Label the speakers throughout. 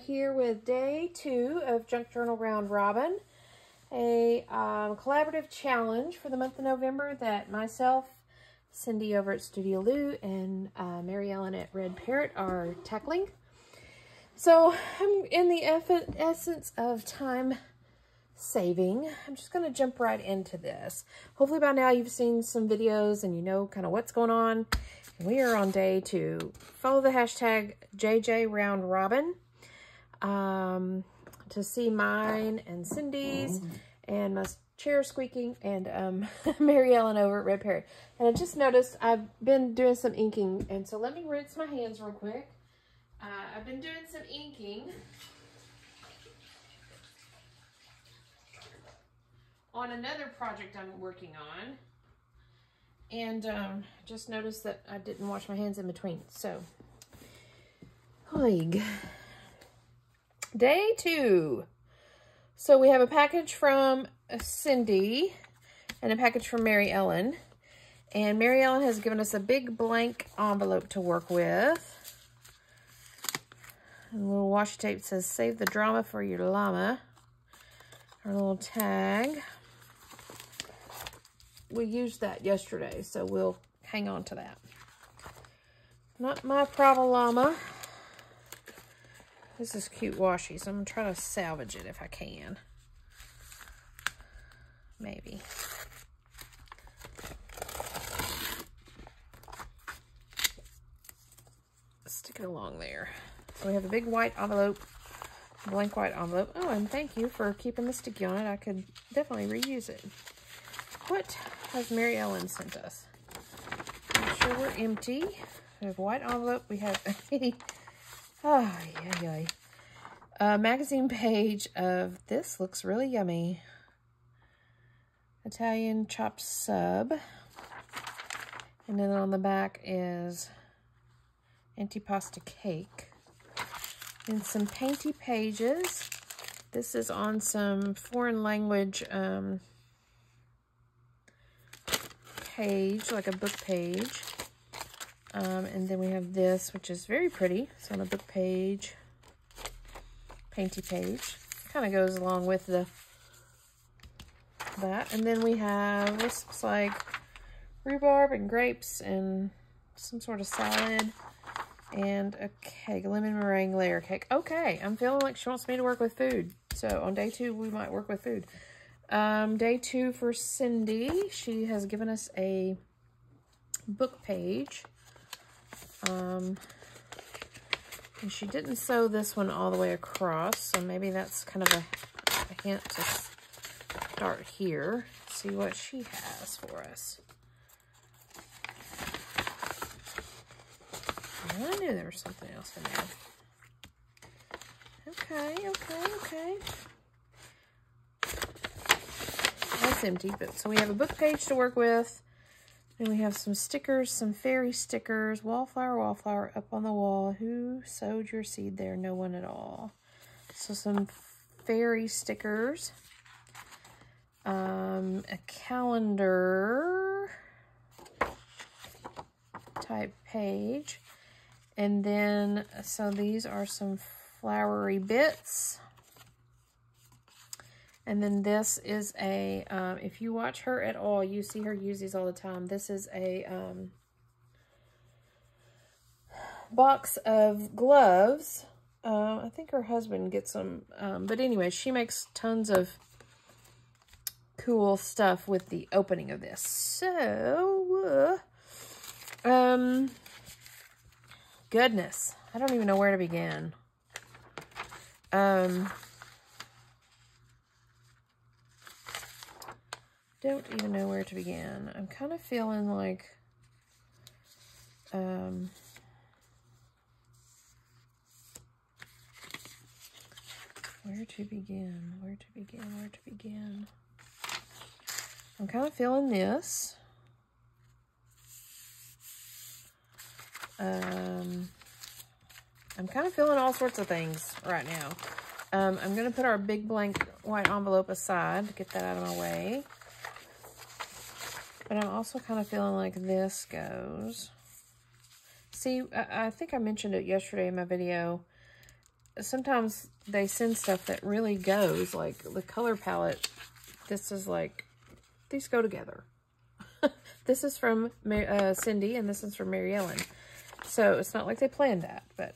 Speaker 1: here with day 2 of Junk Journal Round Robin, a collaborative challenge for the month of November that myself, Cindy over at Studio Lou, and Mary Ellen at Red Parrot are tackling. So I'm in the essence of time saving. I'm just going to jump right into this. Hopefully by now you've seen some videos and you know kind of what's going on. We are on day 2. Follow the hashtag JJRoundRobin to see mine and Cindy's and my chair squeaking and Mary Ellen over at Red Parrot. And I just noticed I've been doing some inking, and so let me rinse my hands real quick. I've been doing some inking on another project I'm working on. And just noticed that I didn't wash my hands in between. So, day 2. So we have a package from Cindy and a package from Mary Ellen. And Mary Ellen has given us a big blank envelope to work with. And a little washi tape says, "Save the drama for your llama." Our little tag. We used that yesterday, so we'll hang on to that. Not my problem llama. This is cute washi, so I'm going to try to salvage it if I can. Maybe. Stick it along there. So we have a big white envelope, blank white envelope. Oh, and thank you for keeping the sticky on it. I could definitely reuse it. What has Mary Ellen sent us? Make sure we're empty. We have a white envelope. We have a magazine page of this. Looks really yummy. Italian chopped sub. And then on the back is antipasta cake. And some painty pages. This is on some foreign language page, like a book page. And then we have this, which is very pretty. It's on a book page, painty page. Kind of goes along with that. And then we have, this looks like rhubarb and grapes and some sort of salad and a cake, a lemon meringue layer cake. Okay, I'm feeling like she wants me to work with food. So on day 2, we might work with food. Day 2 for Cindy. She has given us a book page. And she didn't sew this one all the way across, so maybe that's kind of a hint to start here. See what she has for us. Well, I knew there was something else in there. Okay. That's empty, but so we have a book page to work with. And we have some stickers, some fairy stickers. Wallflower, up on the wall. Who sowed your seed there? No one at all. So some fairy stickers. A calendar type page. And then, so these are some flowery bits. And then this is a, if you watch her at all, you see her use these all the time. This is a box of gloves. I think her husband gets them. But anyway, she makes tons of cool stuff with the opening of this. So, goodness, I don't even know where to begin. Don't even know where to begin. I'm kind of feeling like where to begin. I'm kind of feeling this. I'm kind of feeling all sorts of things right now. I'm going to put our big blank white envelope aside to get that out of my way. But I'm also kind of feeling like this goes. See, I think I mentioned it yesterday in my video. sometimes they send stuff that really goes, like the color palette. This is like, these go together. This is from Cindy, and this is from Mary Ellen. So it's not like they planned that, but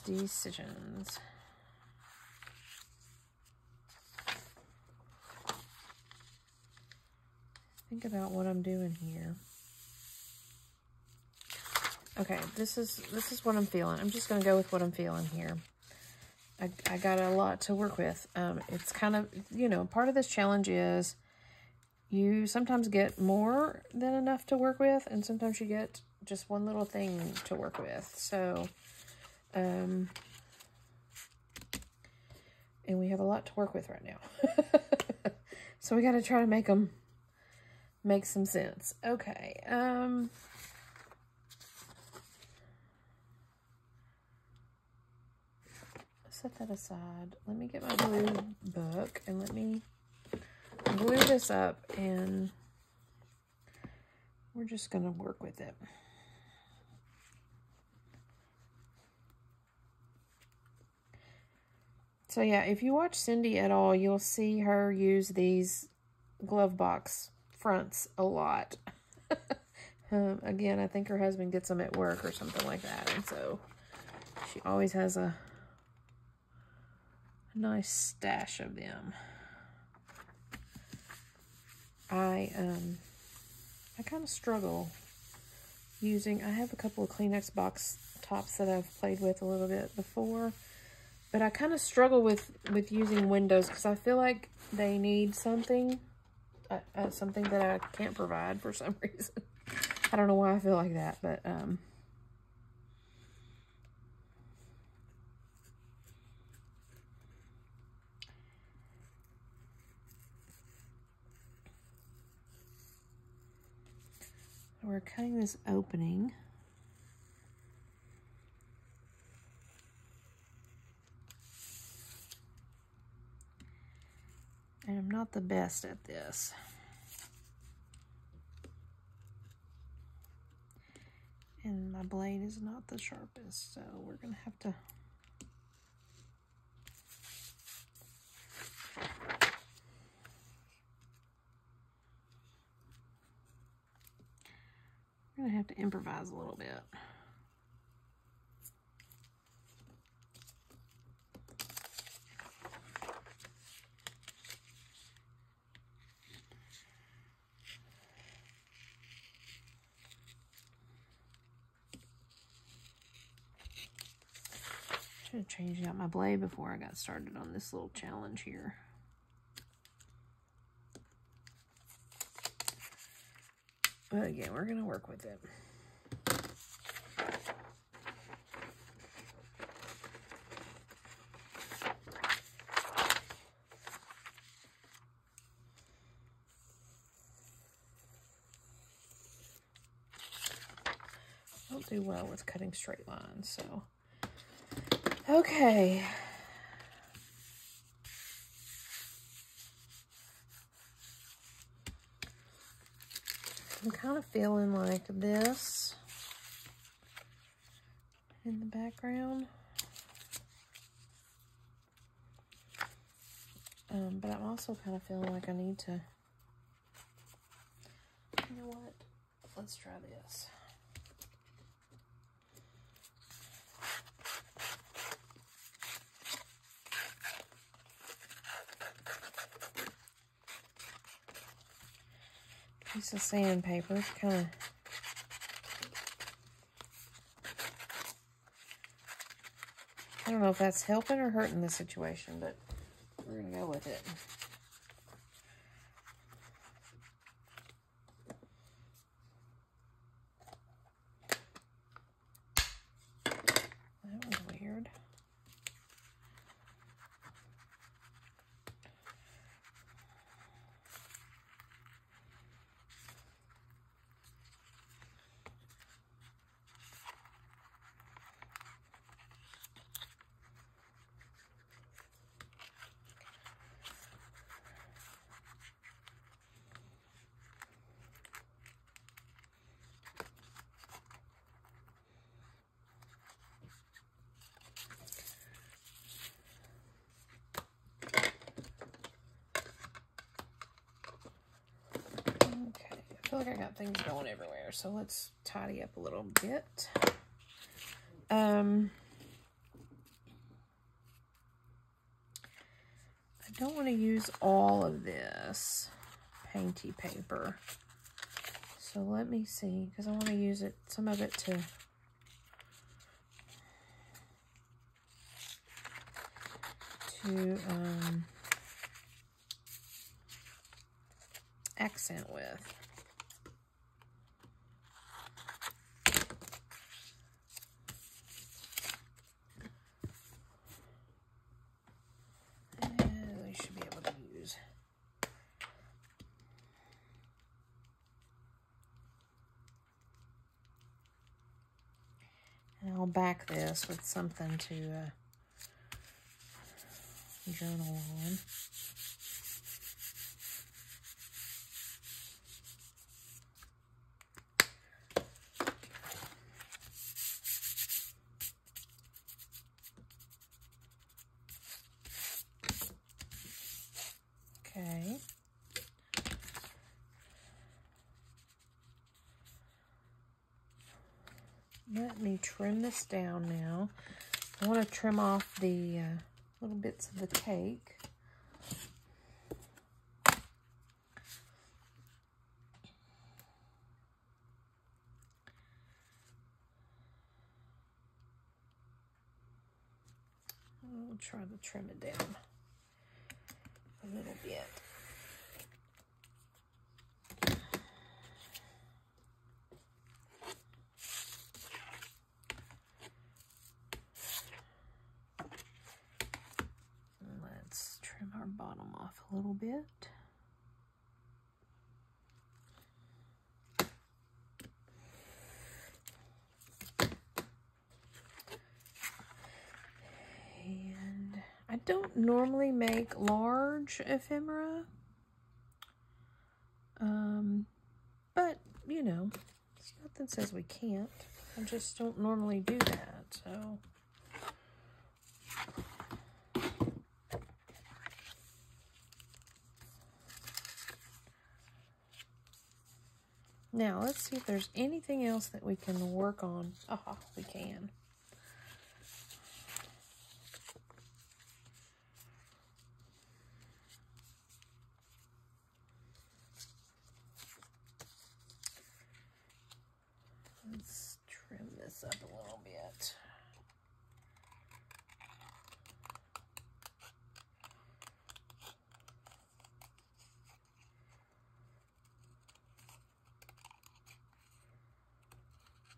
Speaker 1: Decisions. Think about what I'm doing here. Okay, this is what I'm feeling. I'm just gonna go with what I'm feeling here. I got a lot to work with. It's kind of, you know, part of this challenge is you sometimes get more than enough to work with, and sometimes you get just one little thing to work with. So, and we have a lot to work with right now. So we got to try to make them make some sense. Okay. Set that aside. Let me get my blue book and let me glue this up, and we're just going to work with it. So yeah, if you watch Cindy at all, you'll see her use these glove box fronts a lot. Again, I think her husband gets them at work or something like that, and so she always has a nice stash of them. I kind of struggle using, I have a couple of Kleenex box tops that I've played with a little bit before, but I kind of struggle with using windows because I feel like they need something, something that I can't provide for some reason. I don't know why I feel like that, but we're cutting this opening. And I'm not the best at this. And my blade is not the sharpest, so we're gonna have to improvise a little bit. Should have changed out my blade before I got started on this little challenge here. But again, we're gonna work with it. I don't do well with cutting straight lines, so okay. I'm kind of feeling like this in the background. But I'm also kind of feeling like I need to, you know what? Let's try this. Piece of sandpaper, kind of. I don't know if that's helping or hurting the situation, but we're gonna go with it. That was weird. feel like I got things going everywhere, so let's tidy up a little bit. I don't want to use all of this painty paper. So let me see, because I want to use it, some of it to accent with. And we should be able to use. And I'll back this with something to journal on. Okay. Let me trim this down now. I want to trim off the little bits of the cake. I'll try to trim it down a little bit. Let's trim our bottom off a little bit. And I don't normally make large ephemera, but you know, nothing says we can't. I just don't normally do that, so. Now, let's see if there's anything else that we can work on. Oh, we can. Let's trim this up a little bit.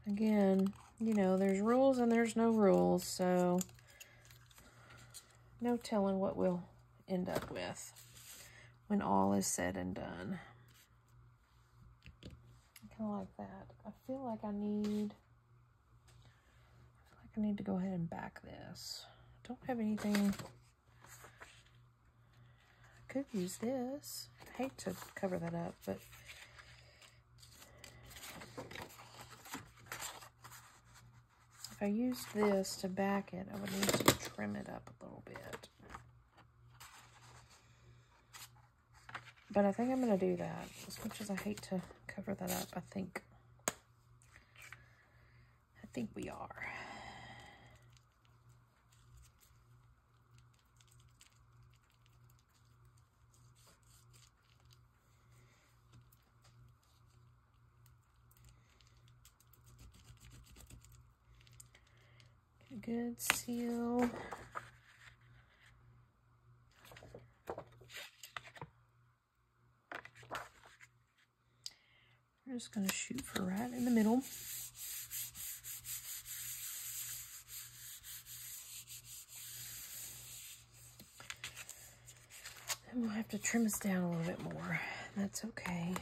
Speaker 1: Again, you know, there's rules and there's no rules, so no telling what we'll end up with when all is said and done. Kind of like that. I feel like I need to go ahead and back this. I don't have anything. I could use this. I hate to cover that up, but if I use this to back it, I would need to trim it up a little bit. But I think I'm going to do that. As much as I hate to cover that up, I think we are. Get a good seal. We're just going to shoot for right in the middle. And we'll have to trim this down a little bit more. That's okay.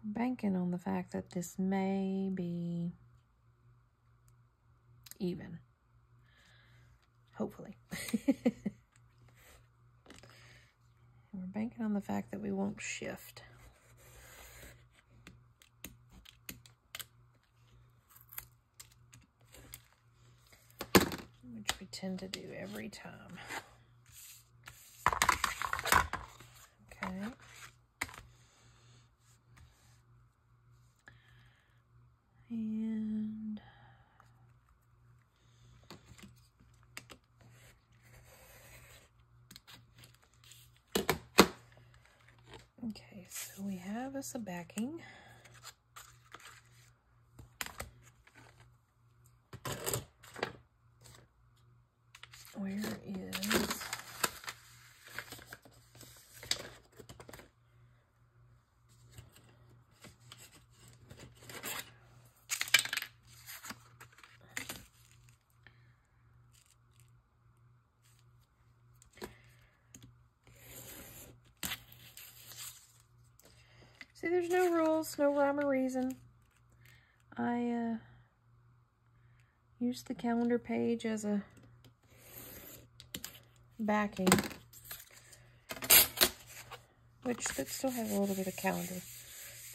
Speaker 1: We're banking on the fact that this may be even. Hopefully. We're banking on the fact that we won't shift. we tend to do every time. Okay. And okay, so we have us a backing. Where is see, there's no rules, no rhyme or reason. I used the calendar page as a backing, which that still has a little bit of calendar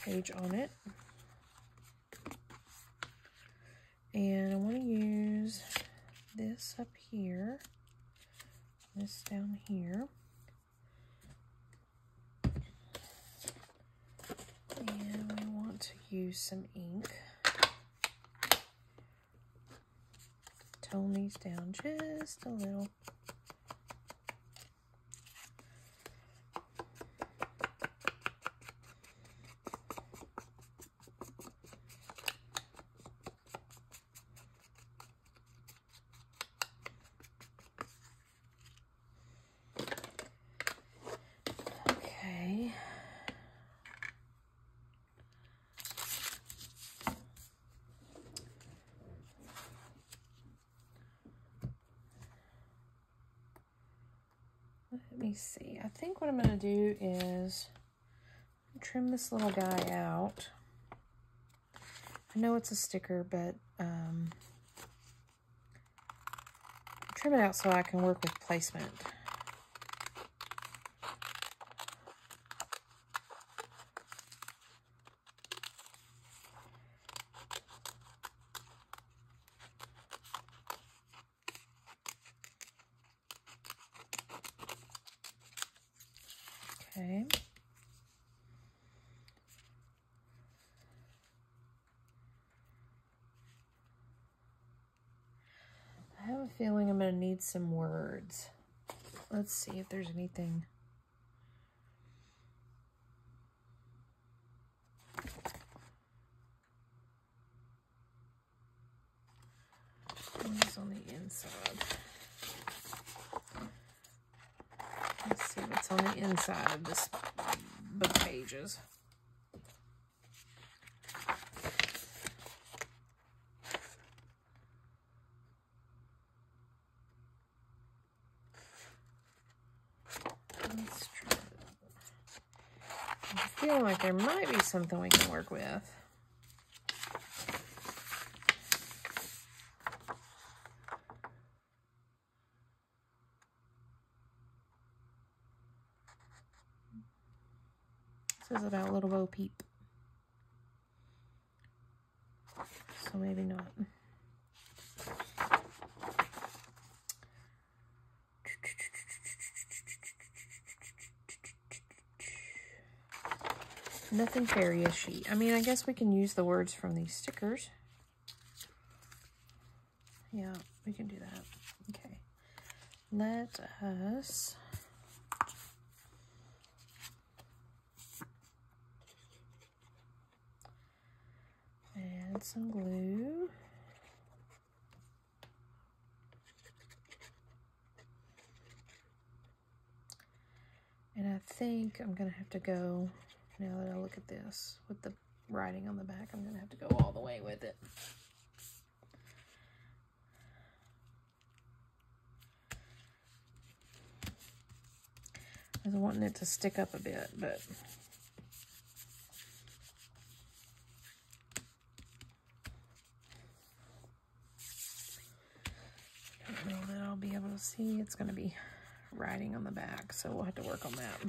Speaker 1: page on it. And I want to use this up here, this down here. And we want to use some ink. Tone these down just a little. Okay. Let me see. I think what I'm going to do is trim this little guy out. I know it's a sticker, but trim it out so I can work with placement. Okay. I have a feeling I'm going to need some words. Let's see if there's anything. What's on the inside? Let's see what's on the inside of this book pages. Let's try it. I feel like there might be something we can work with. This is about Little Bo Peep. So maybe not. Nothing fairy a sheet. I mean, I guess we can use the words from these stickers. Yeah, we can do that. Okay. Let us add some glue. And I think I'm going to have to go, now that I look at this, with the writing on the back, I'm going to have to go all the way with it. I was wanting it to stick up a bit, but I don't know that I'll be able to see. It's going to be writing on the back, so we'll have to work on that.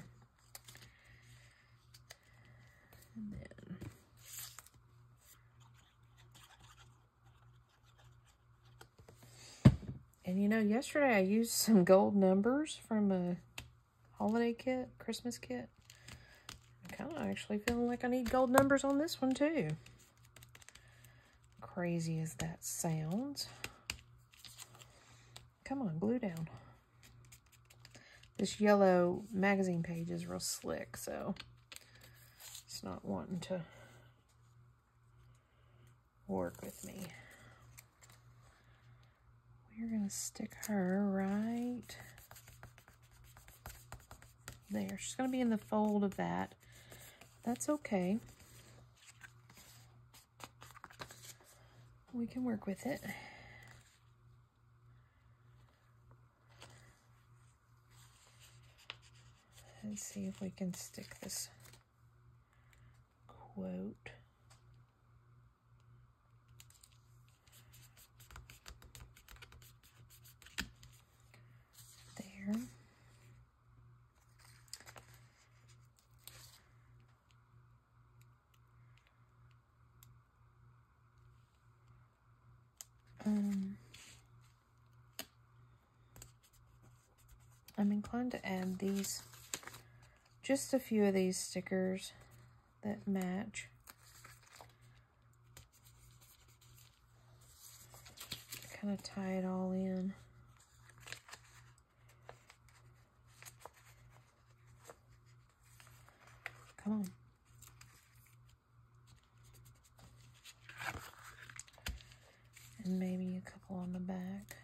Speaker 1: And then And you know, yesterday I used some gold numbers from a holiday kit, Christmas kit. I'm kind of actually feeling like I need gold numbers on this one too. Crazy as that sounds. Come on, glue down. This yellow magazine page is real slick, so it's not wanting to work with me. We're going to stick her right there. She's going to be in the fold of that. That's okay. We can work with it. Let's see if we can stick this quote. There. I'm inclined to add these, just a few of these stickers that match. Kind of tie it all in. Come on. And maybe a couple on the back.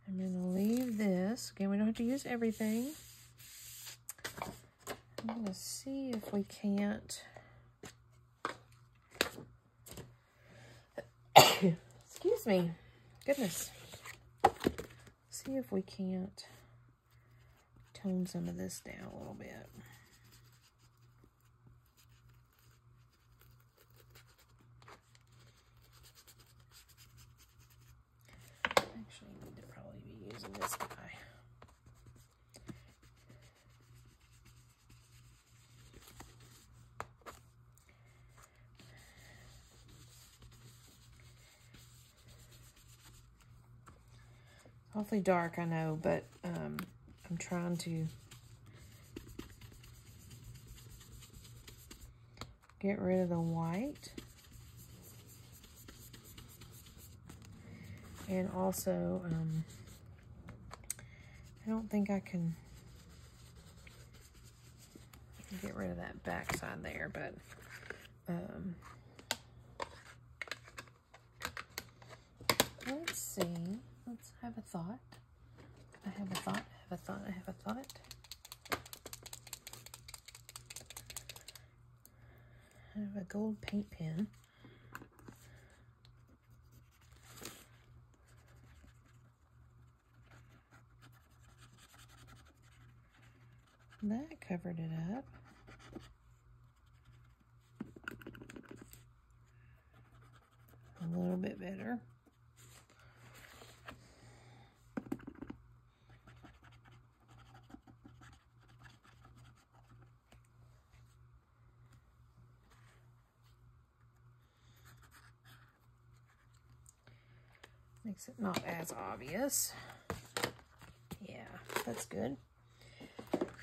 Speaker 1: I'm going to leave this. Again, we don't have to use everything. I'm going to see if we can't... Excuse me. Goodness. See if we can't tone some of this down a little bit. Actually, I need to probably be using this guy. Awfully dark, I know, but I'm trying to get rid of the white. And also, I don't think I can get rid of that back side there, but let's see. Let's have a thought. I have a thought, I have a thought, I have a thought. I have a gold paint pen. That covered it up. A little bit better. Makes it not as obvious. Yeah, that's good.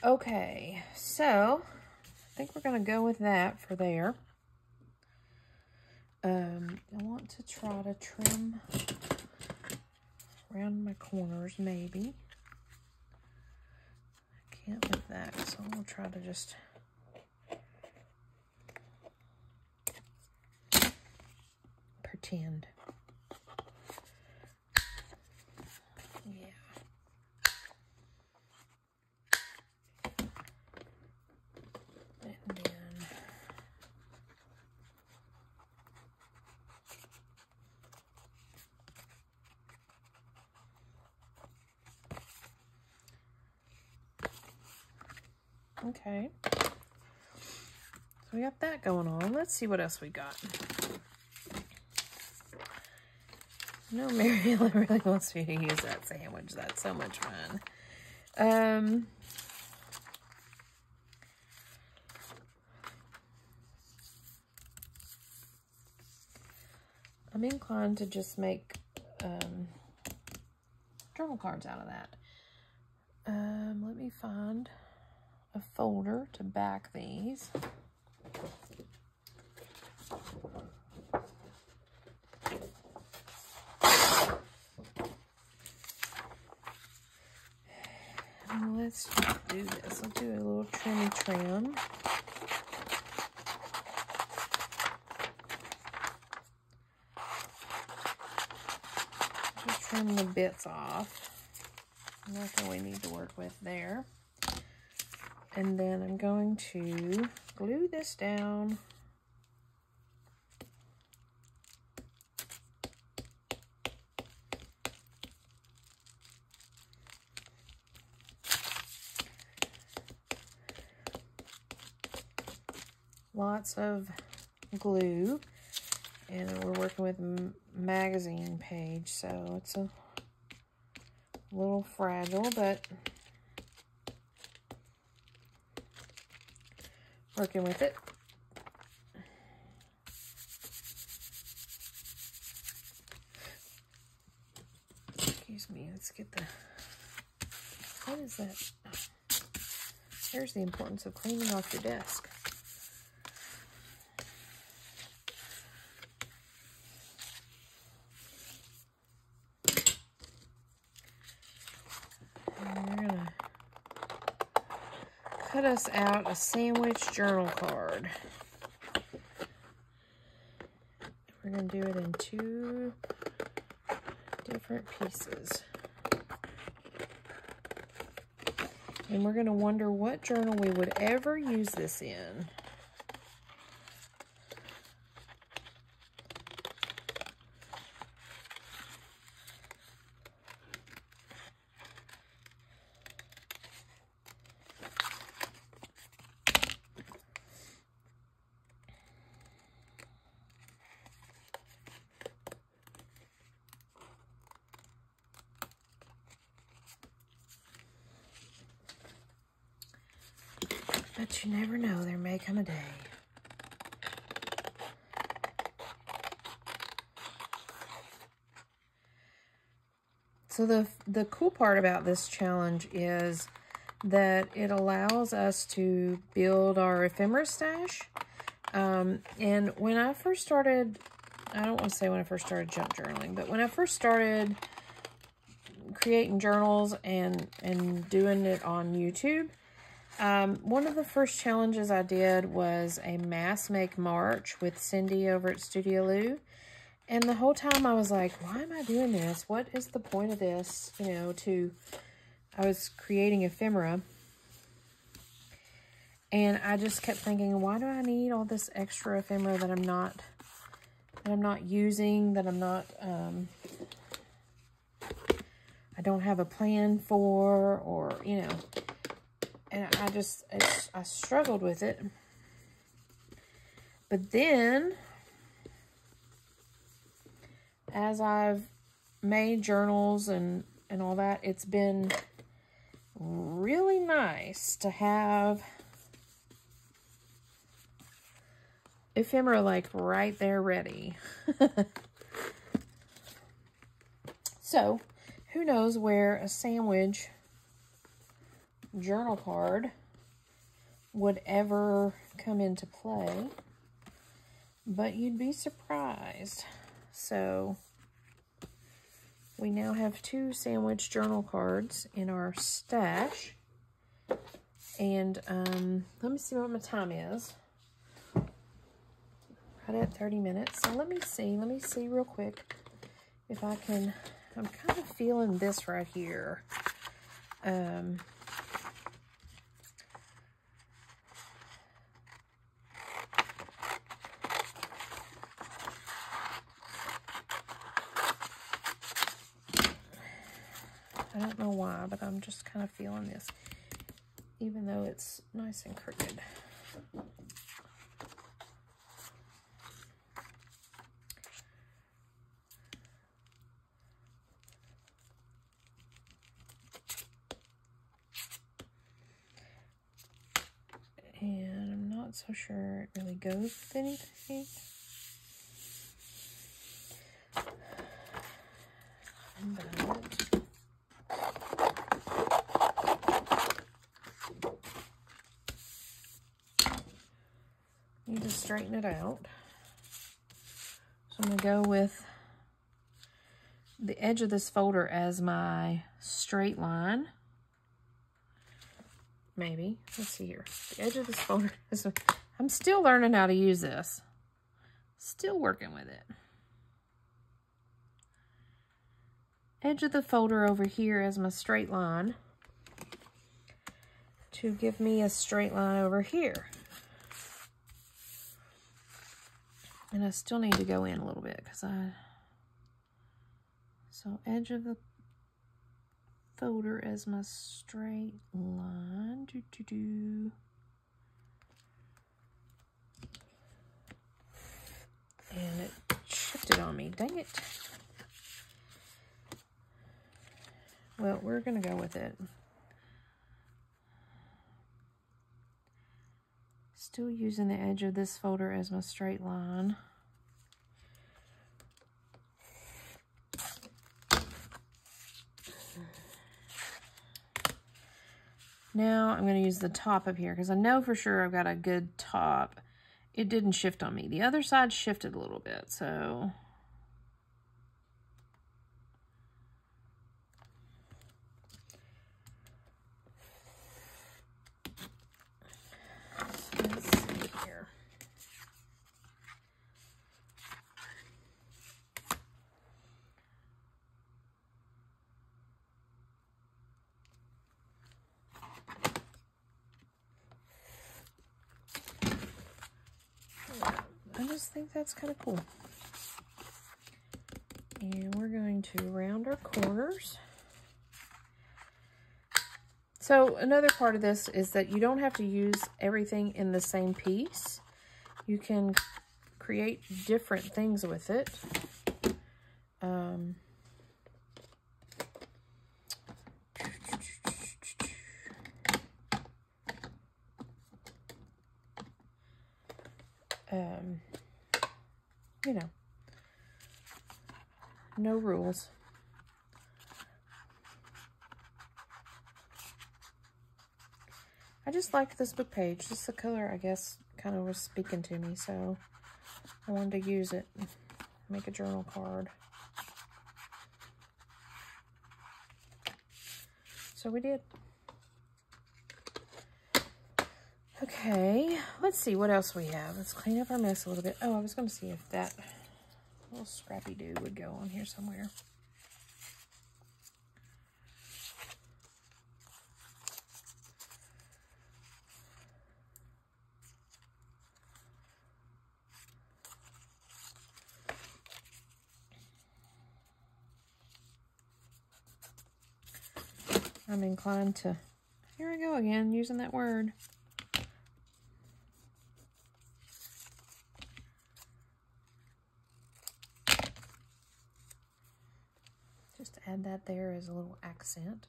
Speaker 1: Okay, so I think we're going to go with that for there. I want to try to trim around my corners, maybe. I can't with that, so I'll try to just pretend. Yeah. And then okay. So we got that going on. Let's see what else we got. No, Mariella really wants me to use that sandwich. That's so much fun. I'm inclined to just make journal cards out of that. Let me find a folder to back these. Let's do this. Let's do a little trim. Just trim the bits off. Nothing we need to work with there. And then I'm going to glue this down. Lots of glue, and we're working with magazine page, so it's a little fragile, but working with it. Excuse me, let's get the, what is that? Here's the importance of cleaning off your desk. Cut us out a sandwich journal card. We're going to do it in 2 different pieces. And we're going to wonder what journal we would ever use this in. But you never know, there may come a day. So the cool part about this challenge is that it allows us to build our ephemera stash. And when I first started, I don't want to say when I first started junk journaling, but when I first started creating journals and doing it on YouTube, one of the first challenges I did was a mass make March with Cindy over at Studio Lou. And the whole time I was like, why am I doing this? What is the point of this? You know, I was creating ephemera. And I just kept thinking, why do I need all this extra ephemera that I'm not using, that I'm not, I don't have a plan for, or, you know. And I struggled with it. But then, as I've made journals and all that, it's been really nice to have ephemera like right there ready. So, who knows where a sandwich journal card would ever come into play, but you'd be surprised. So we now have 2 sandwich journal cards in our stash, and let me see what my time is. Right at 30 minutes. So let me see real quick if I can. I'm kind of feeling this right here. I don't know why, but I'm just kind of feeling this, even though it's nice and crooked. And I'm not so sure it really goes with anything. And that. Need to straighten it out. So I'm going to go with the edge of this folder as my straight line. Maybe. Let's see here. The edge of this folder is... I'm still learning how to use this. Still working with it. Edge of the folder over here as my straight line to give me a straight line over here. And I still need to go in a little bit because so edge of the folder as my straight line. And it shifted on me, dang it. Well, we're gonna go with it. Still using the edge of this folder as my straight line. Now I'm going to use the top of here because I know for sure I've got a good top. It didn't shift on me. The other side shifted a little bit, so... let's see here. I just think that's kind of cool. And we're going to round our corners. So another part of this is that you don't have to use everything in the same piece. You can create different things with it. You know, no rules. I just liked this book page. Just the color, I guess, kind of was speaking to me, so I wanted to use it. Make a journal card. So we did. Okay, let's see what else we have. Let's clean up our mess a little bit. Oh, I was going to see if that little scrappy dude would go on here somewhere. I'm inclined to, here I go again, using that word. Just add that there as a little accent.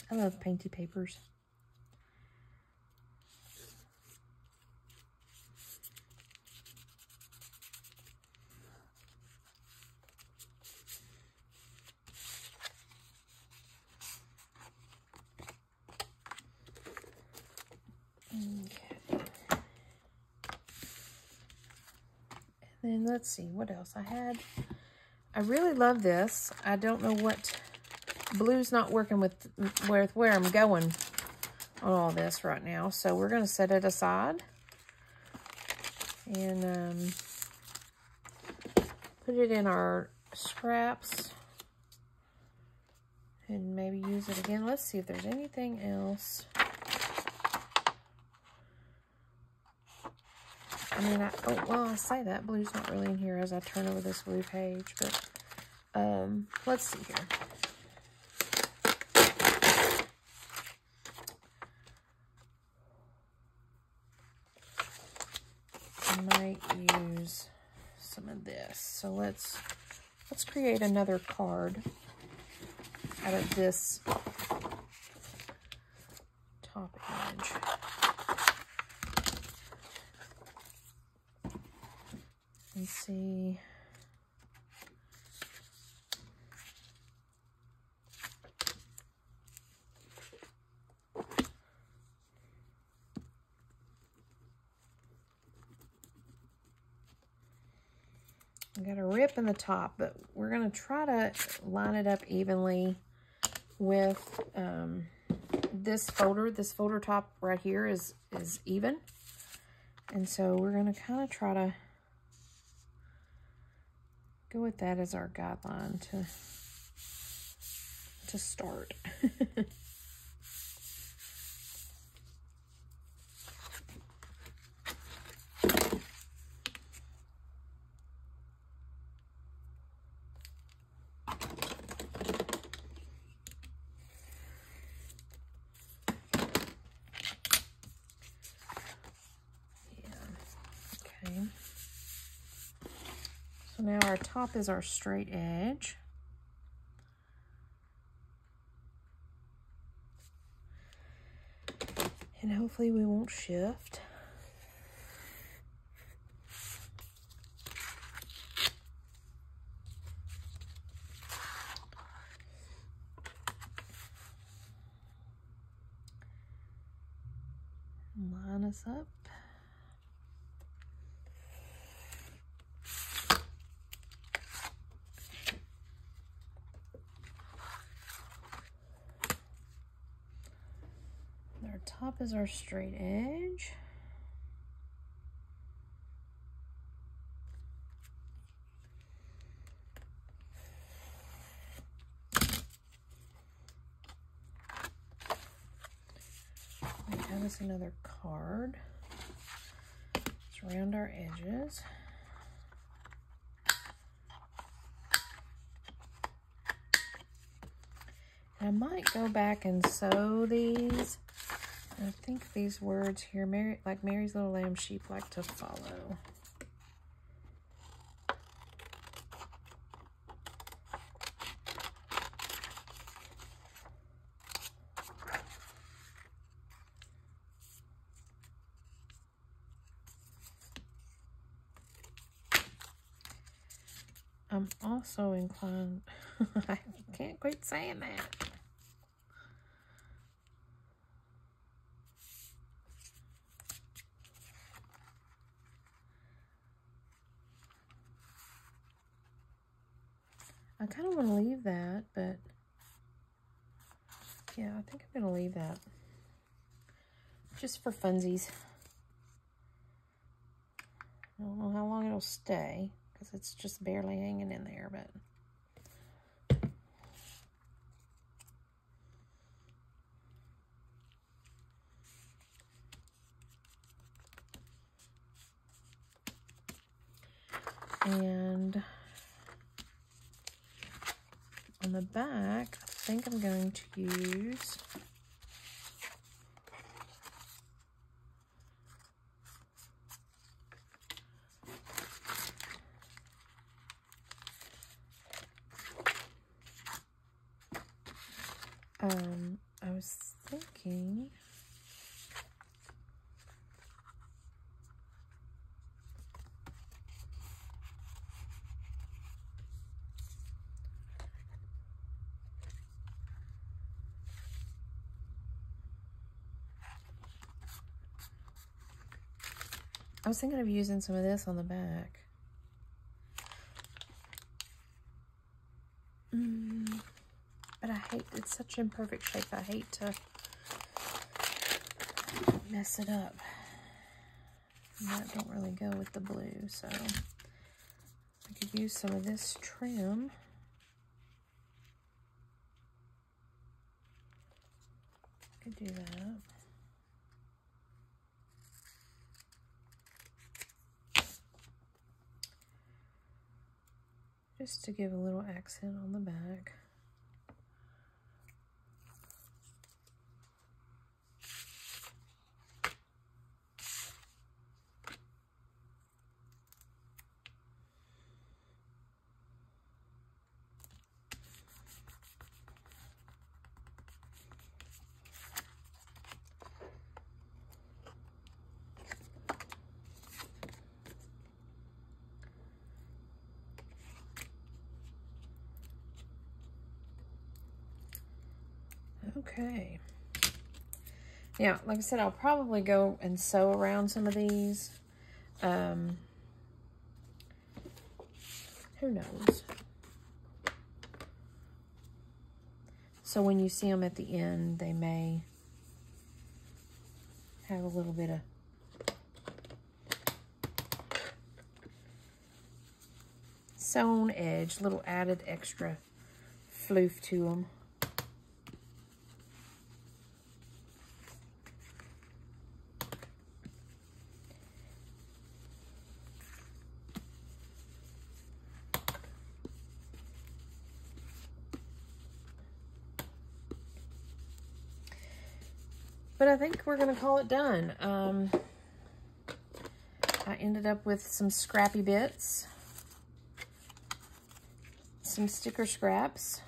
Speaker 1: I love painty papers. Okay. And then let's see what else I had. I really love this. I don't know what blue's not working with where I'm going on all this right now, so we're going to set it aside and put it in our scraps and maybe use it again. Let's see if there's anything else. I mean, well, I say that blue's not really in here as I turn over this blue page, but let's see here. I might use some of this. So let's create another card out of this top image. and see. I got a rip in the top, but we're going to try to line it up evenly with this folder. This folder top right here is even. And so we're going to kind of try to go with that as our guideline to start. So now our top is our straight edge. And hopefully we won't shift. Line us up. Our top is our straight edge. We have us another card. Let's round our edges. I might go back and sew these. I think these words here, like Mary's little lamb sheep like to follow. I'm also inclined, I can't quit saying that. I kind of want to leave that, but yeah, I think I'm going to leave that just for funsies. I don't know how long it'll stay because it's just barely hanging in there, but and on the back, I think I'm going to use I was thinking of using some of this on the back. But I hate, it's such imperfect shape. I hate to mess it up. And that don't really go with the blue, so I could use some of this trim. I could do that. Just to give a little accent on the back. Okay. Now, like I said, I'll probably go and sew around some of these. Who knows? So when you see them at the end, they may have a little bit of sewn edge, little added extra floof to them. But I think we're going to call it done. I ended up with some scrappy bits, some sticker scraps,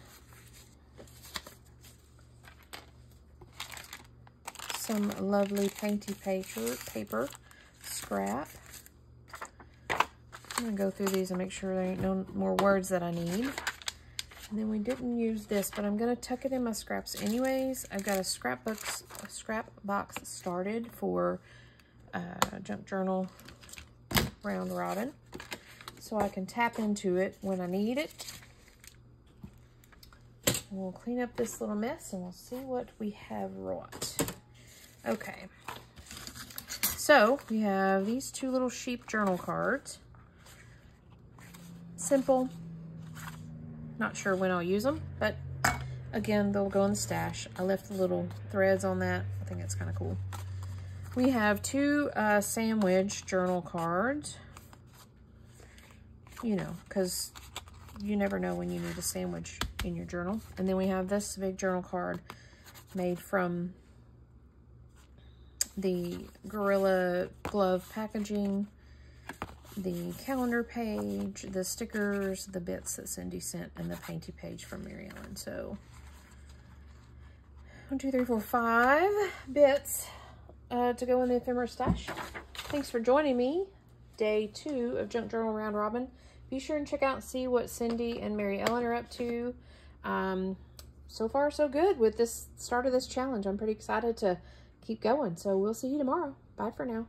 Speaker 1: some lovely painty paper scrap. I'm going to go through these and make sure there ain't no more words that I need. And then we didn't use this, but I'm going to tuck it in my scraps anyways. I've got a scrap box started for Junk Journal Round Robin, so I can tap into it when I need it. And we'll clean up this little mess and we'll see what we have wrought. Okay, so we have these two little sheep journal cards. Simple. Not sure when I'll use them, but again, they'll go in the stash. I left the little threads on that. I think that's kind of cool. We have two sandwich journal cards. You know, because you never know when you need a sandwich in your journal. And then we have this big journal card made from the Gorilla Glove packaging, the calendar page, the stickers, the bits that Cindy sent, and the painty page from Mary Ellen. So 1, 2, 3, 4, 5 bits to go in the ephemera stash. Thanks for joining me. Day 2 of Junk Journal Round Robin. Be sure and check out and see what Cindy and Mary Ellen are up to. So far, so good with this start of this challenge. I'm pretty excited to keep going. So we'll see you tomorrow. Bye for now.